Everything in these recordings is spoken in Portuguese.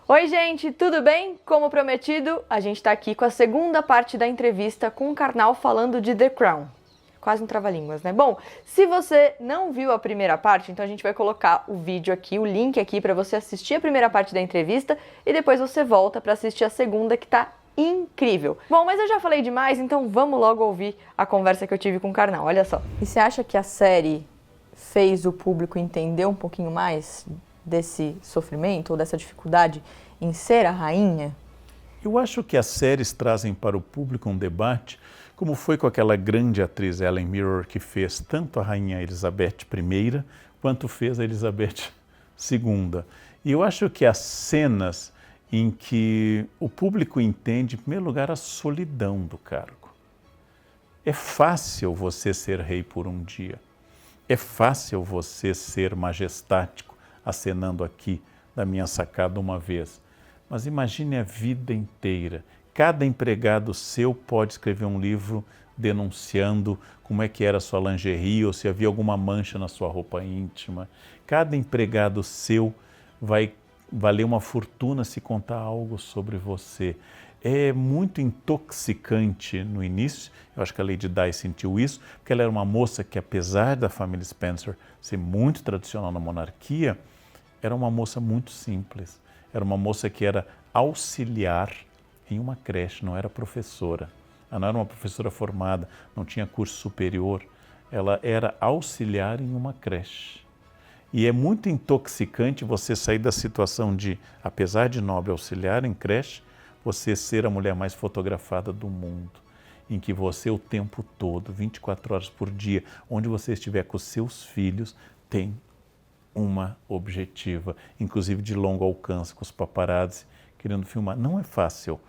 Oi, gente, tudo bem? Como prometido, a gente está aqui com a segunda parte da entrevista com o Karnal falando de The Crown. Quase um trava-línguas, né? Bom, se você não viu a primeira parte, então a gente vai colocar o vídeo aqui, o link aqui para você assistir a primeira parte da entrevista e depois você volta para assistir a segunda, que tá incrível. Bom, mas eu já falei demais, então vamos logo ouvir a conversa que eu tive com o Karnal, olha só. E você acha que a série fez o público entender um pouquinho mais desse sofrimento ou dessa dificuldade em ser a rainha? Eu acho que as séries trazem para o público um debate, como foi com aquela grande atriz Helen Mirren, que fez tanto a Rainha Elizabeth I, quanto fez a Elizabeth II. E eu acho que as cenas em que o público entende, em primeiro lugar, a solidão do cargo. É fácil você ser rei por um dia. É fácil você ser majestático, acenando aqui da minha sacada uma vez. Mas imagine a vida inteira. Cada empregado seu pode escrever um livro denunciando como é que era a sua lingerie ou se havia alguma mancha na sua roupa íntima. Cada empregado seu vai valer uma fortuna se contar algo sobre você. É muito intoxicante no início. Eu acho que a Lady Di sentiu isso, porque ela era uma moça que, apesar da família Spencer ser muito tradicional na monarquia, era uma moça muito simples. Era uma moça que era auxiliar em uma creche, não era professora. Ela não era uma professora formada, não tinha curso superior. Ela era auxiliar em uma creche. E é muito intoxicante você sair da situação de, apesar de nobre auxiliar em creche, você ser a mulher mais fotografada do mundo, em que você o tempo todo, 24 horas por dia, onde você estiver com os seus filhos, tem uma objetiva, inclusive de longo alcance, com os paparazzi querendo filmar. Não é fácil.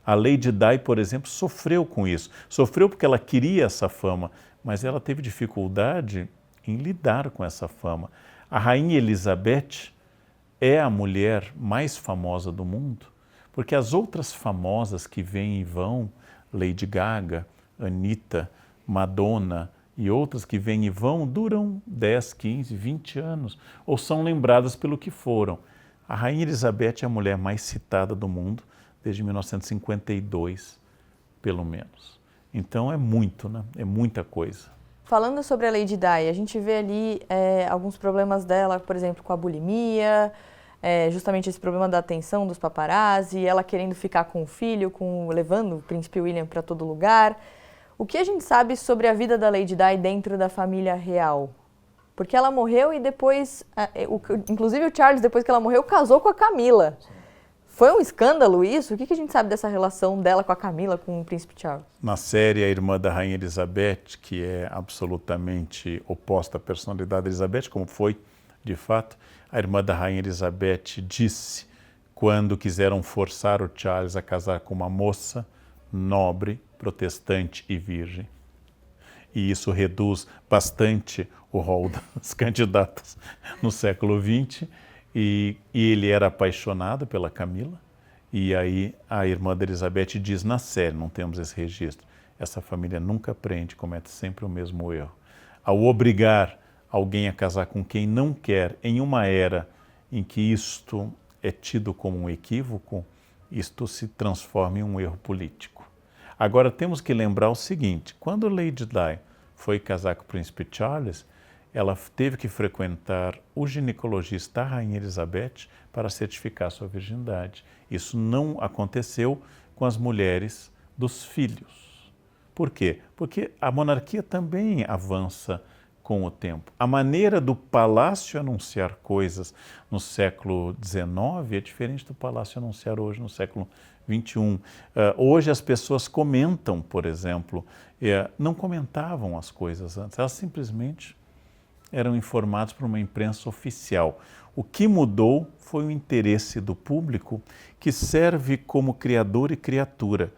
A Lady Di, por exemplo, sofreu com isso. Sofreu porque ela queria essa fama, mas ela teve dificuldade em lidar com essa fama. A Rainha Elizabeth é a mulher mais famosa do mundo, porque as outras famosas que vêm e vão, Lady Gaga, Anitta, Madonna e outras que vêm e vão, duram 10, 15, 20 anos, ou são lembradas pelo que foram. A Rainha Elizabeth é a mulher mais citada do mundo desde 1952, pelo menos. Então é muito, né? É muita coisa. Falando sobre a Lady Di, a gente vê ali alguns problemas dela, por exemplo, com a bulimia, justamente esse problema da atenção dos paparazzi, ela querendo ficar com o filho, levando o príncipe William para todo lugar. O que a gente sabe sobre a vida da Lady Di dentro da família real? Porque ela morreu e depois, inclusive o Charles, depois que ela morreu, casou com a Camila. Foi um escândalo isso? O que a gente sabe dessa relação dela com a Camila, com o príncipe Charles? Na série, a irmã da Rainha Elizabeth, que é absolutamente oposta à personalidade de Elizabeth, como foi, de fato, a irmã da Rainha Elizabeth disse, quando quiseram forçar o Charles a casar com uma moça nobre, protestante e virgem. E isso reduz bastante o rol das candidatas no século XX. E ele era apaixonado pela Camila, e aí a irmã da Elizabeth diz na série, não temos esse registro, essa família nunca aprende, comete sempre o mesmo erro. Ao obrigar alguém a casar com quem não quer, em uma era em que isto é tido como um equívoco, isto se transforma em um erro político. Agora temos que lembrar o seguinte, quando Lady Di foi casar com o príncipe Charles, ela teve que frequentar o ginecologista da Rainha Elizabeth para certificar sua virgindade. Isso não aconteceu com as mulheres dos filhos. Por quê? Porque a monarquia também avança com o tempo. A maneira do palácio anunciar coisas no século XIX é diferente do palácio anunciar hoje no século XXI. Hoje as pessoas comentam, por exemplo, não comentavam as coisas antes, elas simplesmente eram informados por uma imprensa oficial. O que mudou foi o interesse do público, que serve como criador e criatura.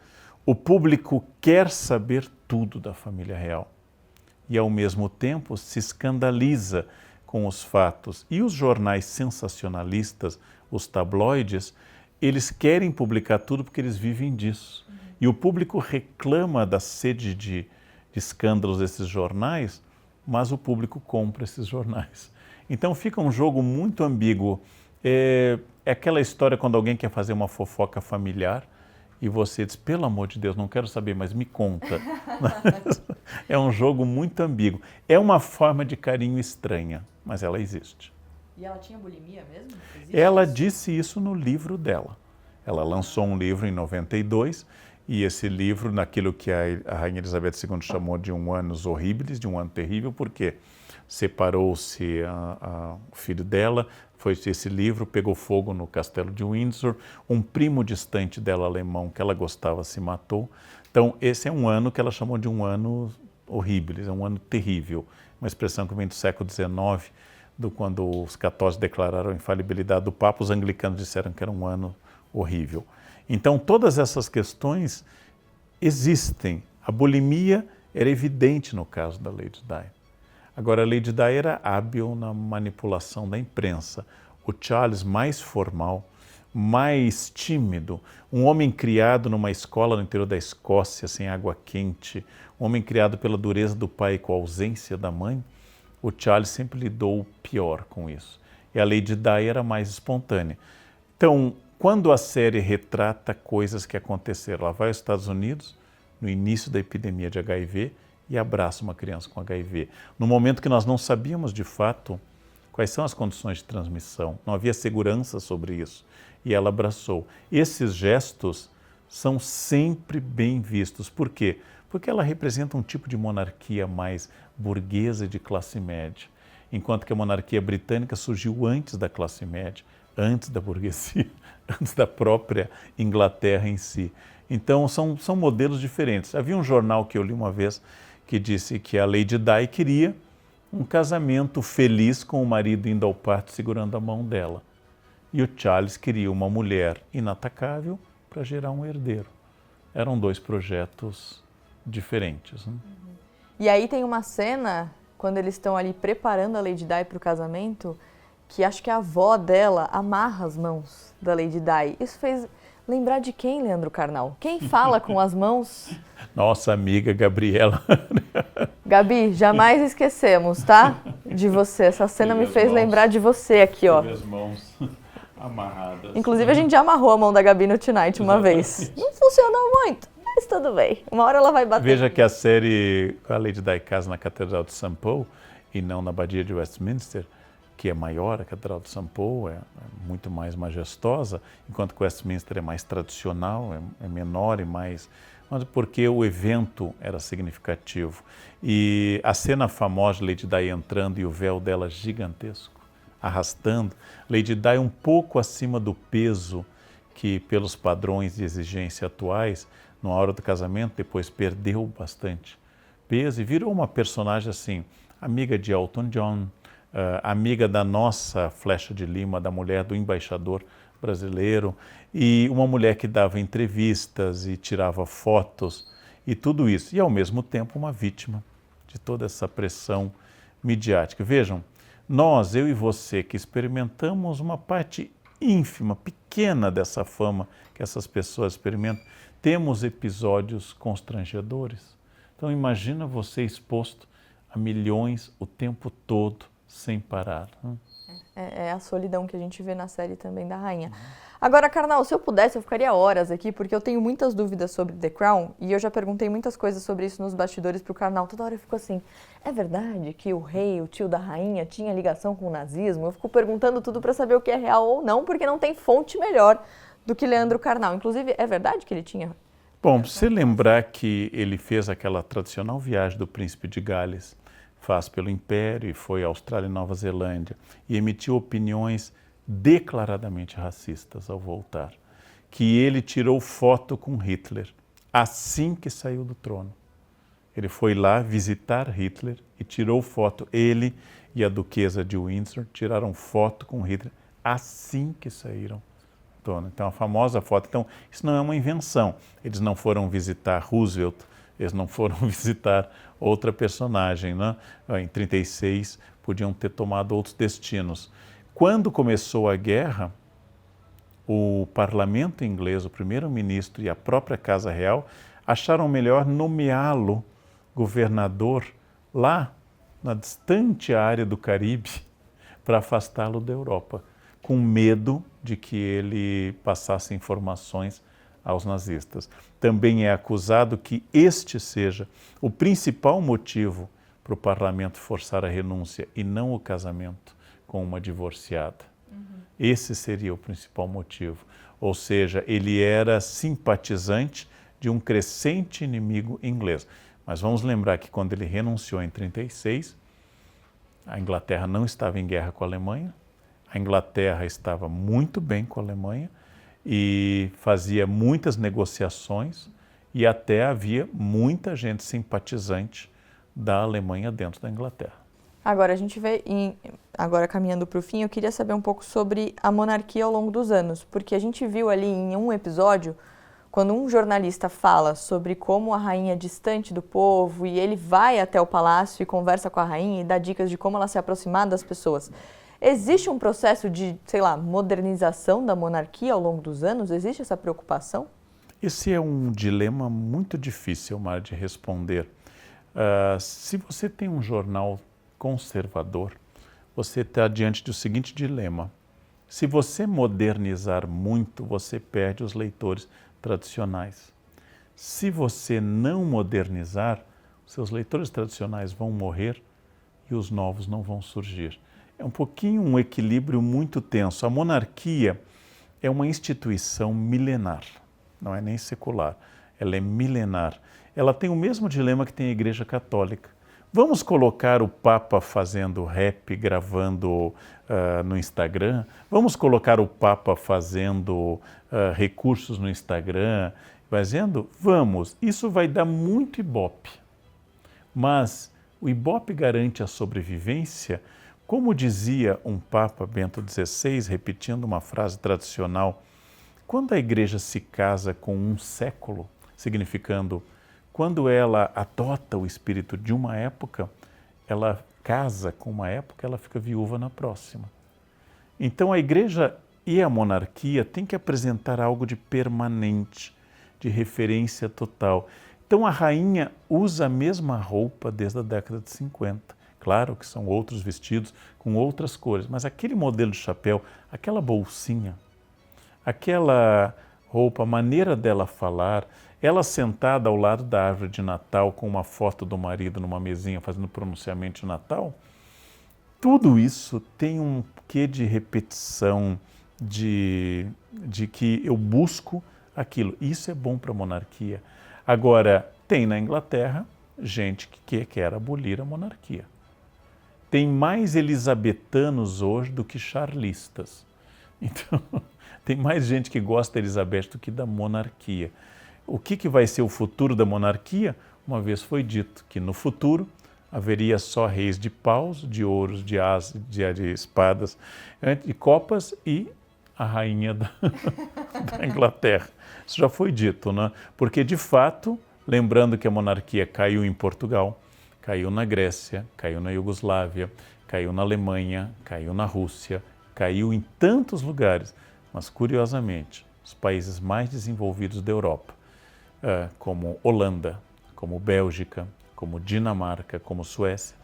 O público quer saber tudo da família real e, ao mesmo tempo, se escandaliza com os fatos. E os jornais sensacionalistas, os tabloides, eles querem publicar tudo porque eles vivem disso. E o público reclama da sede de escândalos desses jornais, mas o público compra esses jornais. Então fica um jogo muito ambíguo. É aquela história quando alguém quer fazer uma fofoca familiar e você diz, pelo amor de Deus, não quero saber, mas me conta. É um jogo muito ambíguo. É uma forma de carinho estranha, mas ela existe. E ela tinha bulimia mesmo? Existe Ela isso? disse isso no livro dela. Ela lançou um livro em 92 e esse livro, naquilo que a Rainha Elizabeth II chamou de um annus horribilis, de um ano terrível, porque separou-se o filho dela, foi esse livro, pegou fogo no castelo de Windsor, um primo distante dela, alemão, que ela gostava, se matou. Então, esse é um ano que ela chamou de um ano horribilis, é um ano terrível, uma expressão que vem do século XIX, quando os católicos declararam a infalibilidade do Papa, os anglicanos disseram que era um ano horrível. Então, todas essas questões existem. A bulimia era evidente no caso da Lady Di. Agora, a Lady Di era hábil na manipulação da imprensa. O Charles, mais formal, mais tímido, um homem criado numa escola no interior da Escócia, sem água quente, um homem criado pela dureza do pai e com a ausência da mãe, o Charles sempre lidou pior com isso. E a Lady Di era mais espontânea. Então, quando a série retrata coisas que aconteceram, ela vai aos Estados Unidos, no início da epidemia de HIV, e abraça uma criança com HIV. No momento que nós não sabíamos de fato quais são as condições de transmissão, não havia segurança sobre isso, e ela abraçou. Esses gestos são sempre bem vistos. Por quê? Porque ela representa um tipo de monarquia mais burguesa de classe média, enquanto que a monarquia britânica surgiu antes da classe média, antes da burguesia, antes da própria Inglaterra em si. Então, são modelos diferentes. Havia um jornal que eu li uma vez que disse que a Lady Di queria um casamento feliz com o marido indo ao parto segurando a mão dela. E o Charles queria uma mulher inatacável para gerar um herdeiro. Eram dois projetos diferentes. Né? E aí tem uma cena, quando eles estão ali preparando a Lady Di para o casamento, que acho que a avó dela amarra as mãos da Lady Di. Isso fez lembrar de quem, Leandro Carnal? Quem fala com as mãos? Nossa amiga Gabriela. Gabi, jamais esquecemos, tá? De você. Essa cena me fez lembrar de você aqui, ó. As mãos amarradas. Inclusive, a gente já amarrou a mão da Gabi no Tonight uma vez. Não funcionou muito, mas tudo bem. Uma hora ela vai bater. Veja que a série, a Lady Di casa na Catedral de St. Paul e não na Abadia de Westminster, que é maior, a Catedral de St. Paul é muito mais majestosa, enquanto que Westminster é mais tradicional, é menor e mais... Mas porque o evento era significativo. E a cena famosa de Lady Di entrando e o véu dela gigantesco, arrastando, Lady Di um pouco acima do peso que, pelos padrões de exigência atuais, na hora do casamento, depois perdeu bastante peso e virou uma personagem assim, amiga de Elton John, amiga da nossa Flecha de Lima, da mulher do embaixador brasileiro, e uma mulher que dava entrevistas e tirava fotos e tudo isso. E, ao mesmo tempo, uma vítima de toda essa pressão midiática. Vejam, nós, eu e você, que experimentamos uma parte ínfima, pequena dessa fama que essas pessoas experimentam, temos episódios constrangedores. Então, imagina você exposto a milhões o tempo todo, sem parar. É a solidão que a gente vê na série também da rainha. Agora, Carnal, se eu pudesse, eu ficaria horas aqui, porque eu tenho muitas dúvidas sobre The Crown, e eu já perguntei muitas coisas sobre isso nos bastidores pro Carnal. Toda hora eu fico assim, é verdade que o rei, o tio da rainha, tinha ligação com o nazismo? Eu fico perguntando tudo para saber o que é real ou não, porque não tem fonte melhor do que Leandro Carnal. Inclusive, é verdade que ele tinha? Bom, se lembrar que ele fez aquela tradicional viagem do príncipe de Gales, faz pelo Império e foi à Austrália e Nova Zelândia e emitiu opiniões declaradamente racistas ao voltar, que ele tirou foto com Hitler assim que saiu do trono. Ele foi lá visitar Hitler e tirou foto. Ele e a duquesa de Windsor tiraram foto com Hitler assim que saíram do trono. Então, a famosa foto. Então, isso não é uma invenção. Eles não foram visitar Roosevelt, eles não foram visitar outra personagem, né? Em 1936 podiam ter tomado outros destinos. Quando começou a guerra, o parlamento inglês, o primeiro-ministro e a própria Casa Real acharam melhor nomeá-lo governador lá na distante área do Caribe para afastá-lo da Europa, com medo de que ele passasse informações aos nazistas. Também é acusado que este seja o principal motivo para o parlamento forçar a renúncia e não o casamento com uma divorciada. Esse seria o principal motivo. Ou seja, ele era simpatizante de um crescente inimigo inglês. Mas vamos lembrar que quando ele renunciou em 1936, a Inglaterra não estava em guerra com a Alemanha, a Inglaterra estava muito bem com a Alemanha e fazia muitas negociações e até havia muita gente simpatizante da Alemanha dentro da Inglaterra. Agora, a gente vê, agora caminhando para o fim, eu queria saber um pouco sobre a monarquia ao longo dos anos, porque a gente viu ali em um episódio, quando um jornalista fala sobre como a rainha é distante do povo e ele vai até o palácio e conversa com a rainha e dá dicas de como ela se aproximar das pessoas. Existe um processo de, sei lá, modernização da monarquia ao longo dos anos? Existe essa preocupação? Esse é um dilema muito difícil, Mar, de responder. Se você tem um jornal conservador, você está diante do seguinte dilema. Se você modernizar muito, você perde os leitores tradicionais. Se você não modernizar, seus leitores tradicionais vão morrer e os novos não vão surgir. É um pouquinho um equilíbrio muito tenso. A monarquia é uma instituição milenar, não é nem secular, ela é milenar. Ela tem o mesmo dilema que tem a Igreja Católica. Vamos colocar o Papa fazendo rap, gravando no Instagram? Vamos colocar o Papa fazendo recursos no Instagram? Fazendo? Vamos. Isso vai dar muito ibope. Mas o ibope garante a sobrevivência, como dizia um Papa Bento XVI, repetindo uma frase tradicional, quando a Igreja se casa com um século, significando quando ela adota o espírito de uma época, ela casa com uma época, ela fica viúva na próxima. Então a Igreja e a monarquia têm que apresentar algo de permanente, de referência total. Então a rainha usa a mesma roupa desde a década de 50. Claro que são outros vestidos com outras cores, mas aquele modelo de chapéu, aquela bolsinha, aquela roupa, a maneira dela falar, ela sentada ao lado da árvore de Natal com uma foto do marido numa mesinha fazendo pronunciamento de Natal, tudo isso tem um quê de repetição, de que eu busco aquilo. Isso é bom para a monarquia. Agora, tem na Inglaterra gente que quer abolir a monarquia. Tem mais elisabetanos hoje do que charlistas. Então, tem mais gente que gosta da Elizabeth do que da monarquia. O que vai ser o futuro da monarquia? Uma vez foi dito que no futuro haveria só reis de paus, de ouros, de asas, de espadas, de copas e a rainha da Inglaterra. Isso já foi dito, né? Porque de fato, lembrando que a monarquia caiu em Portugal, caiu na Grécia, caiu na Iugoslávia, caiu na Alemanha, caiu na Rússia, caiu em tantos lugares, mas curiosamente, os países mais desenvolvidos da Europa, como Holanda, como Bélgica, como Dinamarca, como Suécia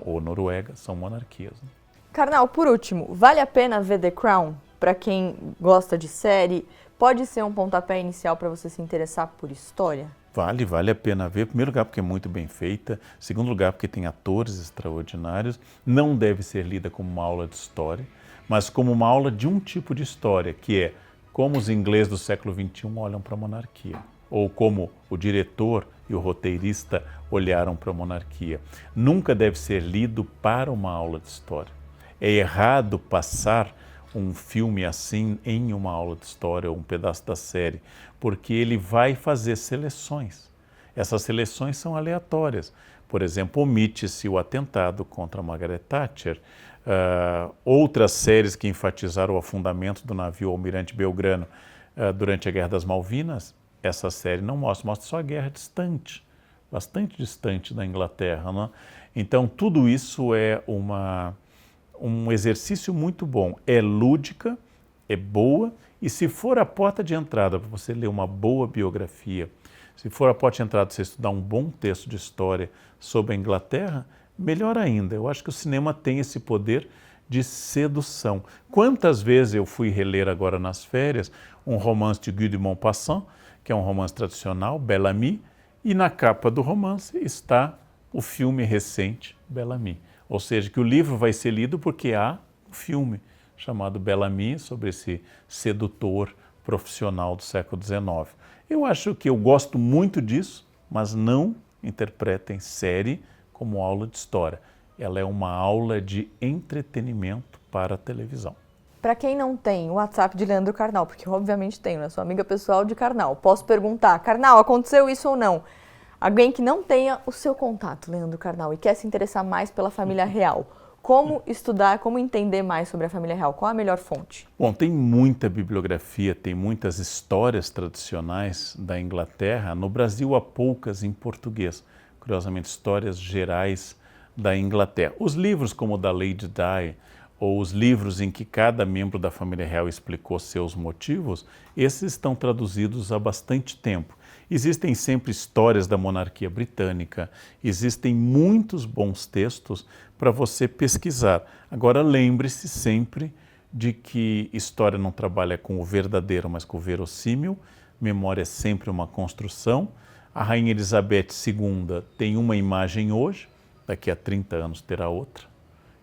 ou Noruega, são monarquias. Né? Karnal, por último, vale a pena ver The Crown? Para quem gosta de série, pode ser um pontapé inicial para você se interessar por história? Vale a pena ver. Em primeiro lugar, porque é muito bem feita. Em segundo lugar, porque tem atores extraordinários. Não deve ser lida como uma aula de história, mas como uma aula de um tipo de história, que é como os ingleses do século XXI olham para a monarquia, ou como o diretor e o roteirista olharam para a monarquia. Nunca deve ser lido para uma aula de história. É errado passar um filme assim em uma aula de história ou um pedaço da série, porque ele vai fazer seleções. Essas seleções são aleatórias. Por exemplo, omite-se o atentado contra Margaret Thatcher, outras séries que enfatizaram o afundamento do navio Almirante Belgrano durante a Guerra das Malvinas, essa série não mostra só a guerra distante, bastante distante da Inglaterra. Né? Então, tudo isso é um exercício muito bom. É lúdica, é boa, e se for a porta de entrada para você ler uma boa biografia, se for a porta de entrada para você estudar um bom texto de história sobre a Inglaterra, melhor ainda. Eu acho que o cinema tem esse poder de sedução. Quantas vezes eu fui reler agora nas férias um romance de Guy de Maupassant, que é um romance tradicional, Bel Ami, e na capa do romance está o filme recente Bel Ami. Ou seja, que o livro vai ser lido porque há um filme chamado Bel Ami, sobre esse sedutor profissional do século XIX. Eu acho que eu gosto muito disso, mas não interpretem série como aula de história. Ela é uma aula de entretenimento para a televisão. Para quem não tem o WhatsApp de Leandro Carnal, porque eu obviamente tenho, né? Sou amiga pessoal de Carnal, posso perguntar, Carnal, aconteceu isso ou não? Alguém que não tenha o seu contato, Leandro Carnal, e quer se interessar mais pela família real, como estudar, como entender mais sobre a família real? Qual a melhor fonte? Bom, tem muita bibliografia, tem muitas histórias tradicionais da Inglaterra. No Brasil há poucas em português, curiosamente, histórias gerais da Inglaterra. Os livros como o da Lady Di, ou os livros em que cada membro da família real explicou seus motivos, esses estão traduzidos há bastante tempo. Existem sempre histórias da monarquia britânica, existem muitos bons textos para você pesquisar. Agora lembre-se sempre de que história não trabalha com o verdadeiro, mas com o verossímil, memória é sempre uma construção. A Rainha Elizabeth II tem uma imagem hoje, daqui a 30 anos terá outra.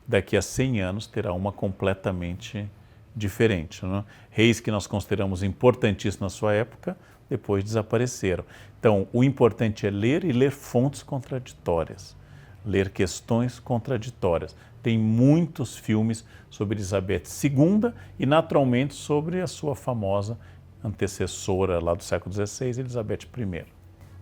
Daqui a 100 anos terá uma completamente diferente. Né? Reis que nós consideramos importantíssimos na sua época, depois desapareceram. Então, o importante é ler e ler fontes contraditórias, ler questões contraditórias. Tem muitos filmes sobre Elizabeth II e, naturalmente, sobre a sua famosa antecessora lá do século XVI, Elizabeth I.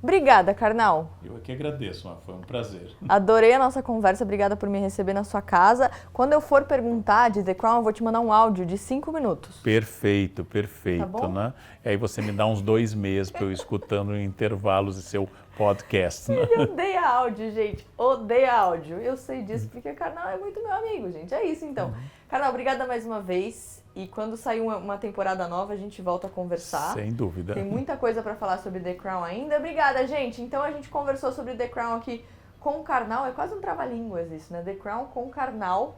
Obrigada, Carnal. Eu aqui agradeço, foi um prazer. Adorei a nossa conversa, obrigada por me receber na sua casa. Quando eu for perguntar de The Crown, eu vou te mandar um áudio de 5 minutos. Perfeito, perfeito, Tá bom? né? E aí você me dá uns 2 meses para eu ir escutando em intervalos de seu podcast, né? Ele odeia áudio, gente, odeia áudio. Eu sei disso porque o Carnal é muito meu amigo, gente. É isso, então. Carnal, obrigada mais uma vez. E quando sair uma temporada nova, a gente volta a conversar. Sem dúvida. Tem muita coisa para falar sobre The Crown ainda. Obrigada, gente. Então a gente conversou sobre The Crown aqui com o Carnal. É quase um trava-línguas isso, né? The Crown com o Carnal.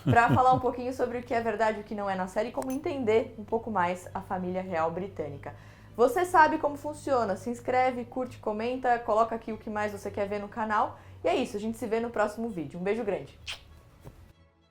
Para falar um pouquinho sobre o que é verdade e o que não é na série e como entender um pouco mais a família real britânica. Você sabe como funciona. Se inscreve, curte, comenta, coloca aqui o que mais você quer ver no canal. E é isso, a gente se vê no próximo vídeo. Um beijo grande.